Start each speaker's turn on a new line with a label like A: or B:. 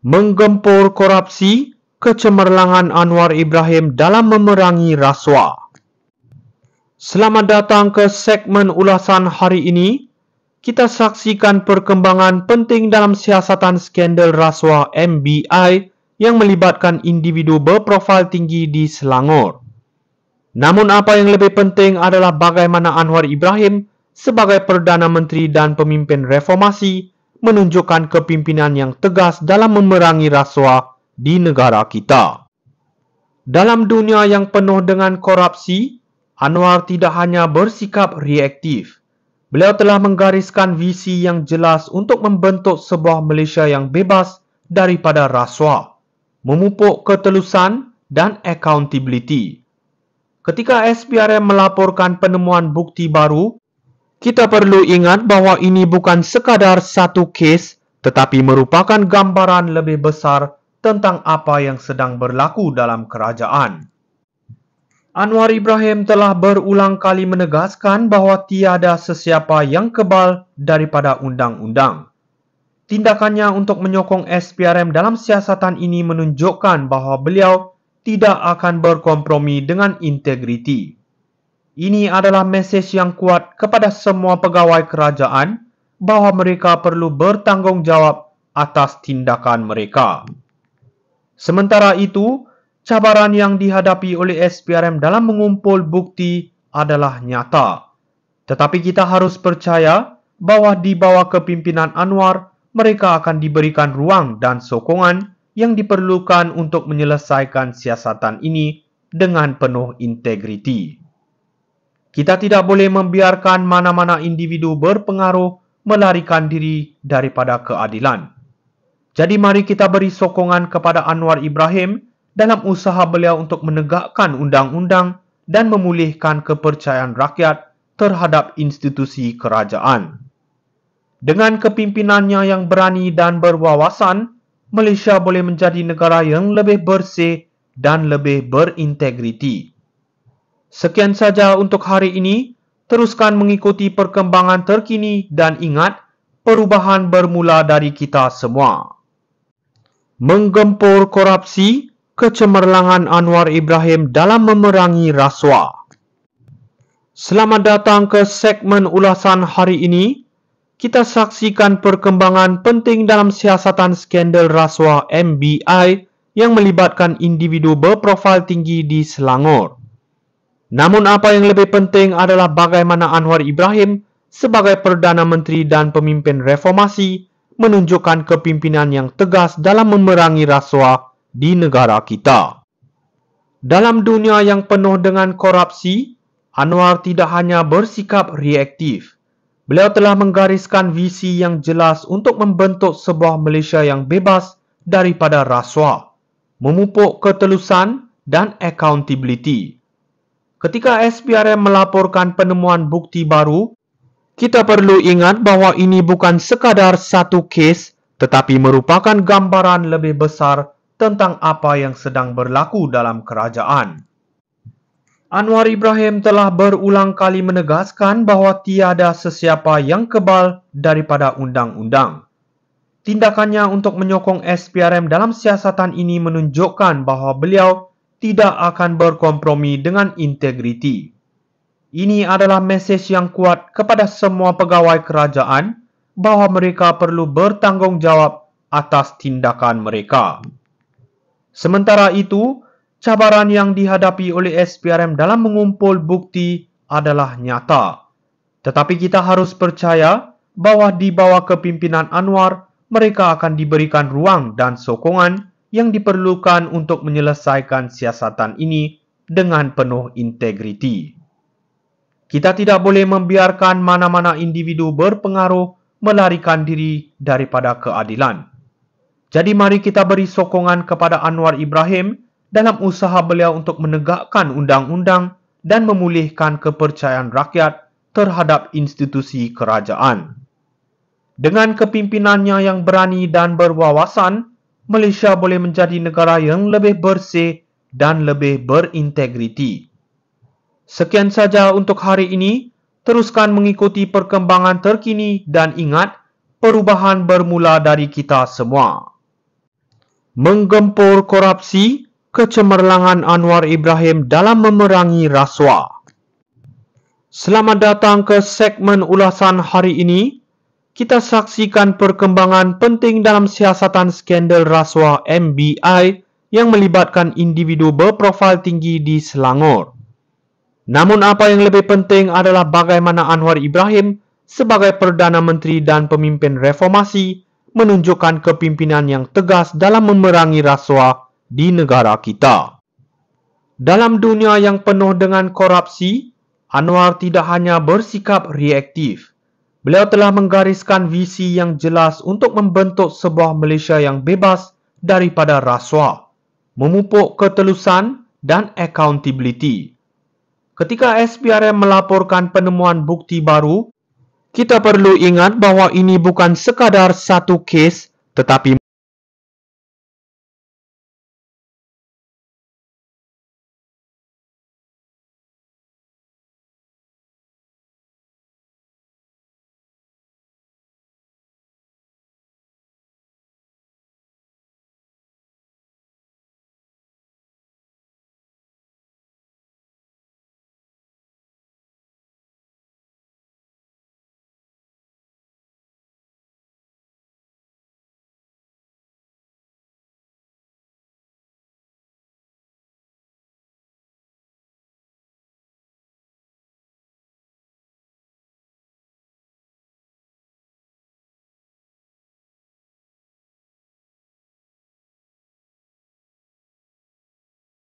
A: Menggempur korupsi, kecemerlangan Anwar Ibrahim dalam memerangi rasuah. Selamat datang ke segmen ulasan hari ini. Kita saksikan perkembangan penting dalam siasatan skandal rasuah MBI yang melibatkan individu berprofil tinggi di Selangor. Namun apa yang lebih penting adalah bagaimana Anwar Ibrahim sebagai Perdana Menteri dan pemimpin reformasi menunjukkan kepimpinan yang tegas dalam memerangi rasuah di negara kita. Dalam dunia yang penuh dengan korupsi, Anwar tidak hanya bersikap reaktif. Beliau telah menggariskan visi yang jelas untuk membentuk sebuah Malaysia yang bebas daripada rasuah, memupuk ketelusan dan accountability. Ketika SPRM melaporkan penemuan bukti baru, kita perlu ingat bahawa ini bukan sekadar satu kes, tetapi merupakan gambaran lebih besar tentang apa yang sedang berlaku dalam kerajaan. Anwar Ibrahim telah berulang kali menegaskan bahawa tiada sesiapa yang kebal daripada undang-undang. Tindakannya untuk menyokong SPRM dalam siasatan ini menunjukkan bahawa beliau tidak akan berkompromi dengan integriti. Ini adalah mesej yang kuat kepada semua pegawai kerajaan bahawa mereka perlu bertanggungjawab atas tindakan mereka. Sementara itu, cabaran yang dihadapi oleh SPRM dalam mengumpul bukti adalah nyata. Tetapi kita harus percaya bahawa di bawah kepimpinan Anwar, mereka akan diberikan ruang dan sokongan yang diperlukan untuk menyelesaikan siasatan ini dengan penuh integriti. Kita tidak boleh membiarkan mana-mana individu berpengaruh melarikan diri daripada keadilan. Jadi mari kita beri sokongan kepada Anwar Ibrahim dalam usaha beliau untuk menegakkan undang-undang dan memulihkan kepercayaan rakyat terhadap institusi kerajaan. Dengan kepimpinannya yang berani dan berwawasan, Malaysia boleh menjadi negara yang lebih bersih dan lebih berintegriti. Sekian saja untuk hari ini. Teruskan mengikuti perkembangan terkini dan ingat, perubahan bermula dari kita semua. Menggempur korupsi, kecemerlangan Anwar Ibrahim dalam memerangi rasuah. Selamat datang ke segmen ulasan hari ini. Kita saksikan perkembangan penting dalam siasatan skandal rasuah MBI yang melibatkan individu berprofil tinggi di Selangor. Namun apa yang lebih penting adalah bagaimana Anwar Ibrahim sebagai Perdana Menteri dan pemimpin reformasi menunjukkan kepimpinan yang tegas dalam memerangi rasuah di negara kita. Dalam dunia yang penuh dengan korupsi, Anwar tidak hanya bersikap reaktif. Beliau telah menggariskan visi yang jelas untuk membentuk sebuah Malaysia yang bebas daripada rasuah, memupuk ketelusan dan accountability. Ketika SPRM melaporkan penemuan bukti baru, kita perlu ingat bahawa ini bukan sekadar satu kes, tetapi merupakan gambaran lebih besar tentang apa yang sedang berlaku dalam kerajaan. Anwar Ibrahim telah berulang kali menegaskan bahawa tiada sesiapa yang kebal daripada undang-undang. Tindakannya untuk menyokong SPRM dalam siasatan ini menunjukkan bahawa beliau tidak akan berkompromi dengan integriti. Ini adalah mesej yang kuat kepada semua pegawai kerajaan bahawa mereka perlu bertanggungjawab atas tindakan mereka. Sementara itu, cabaran yang dihadapi oleh SPRM dalam mengumpul bukti adalah nyata. Tetapi kita harus percaya bahawa di bawah kepimpinan Anwar, mereka akan diberikan ruang dan sokongan yang diperlukan untuk menyelesaikan siasatan ini dengan penuh integriti. Kita tidak boleh membiarkan mana-mana individu berpengaruh melarikan diri daripada keadilan. Jadi mari kita beri sokongan kepada Anwar Ibrahim dalam usaha beliau untuk menegakkan undang-undang dan memulihkan kepercayaan rakyat terhadap institusi kerajaan. Dengan kepimpinannya yang berani dan berwawasan, Malaysia boleh menjadi negara yang lebih bersih dan lebih berintegriti. Sekian saja untuk hari ini. Teruskan mengikuti perkembangan terkini dan ingat, perubahan bermula dari kita semua. menggempur korupsi, kecemerlangan Anwar Ibrahim dalam memerangi rasuah. Selamat datang ke segmen ulasan hari ini. Kita saksikan perkembangan penting dalam siasatan skandal rasuah MBI yang melibatkan individu berprofil tinggi di Selangor. Namun apa yang lebih penting adalah bagaimana Anwar Ibrahim sebagai Perdana Menteri dan pemimpin reformasi menunjukkan kepimpinan yang tegas dalam memerangi rasuah di negara kita. Dalam dunia yang penuh dengan korupsi, Anwar tidak hanya bersikap reaktif. Beliau telah menggariskan visi yang jelas untuk membentuk sebuah Malaysia yang bebas daripada rasuah, memupuk ketelusan dan accountability. Ketika SPRM melaporkan penemuan bukti baru, kita perlu ingat bahawa ini bukan sekadar satu kes, tetapi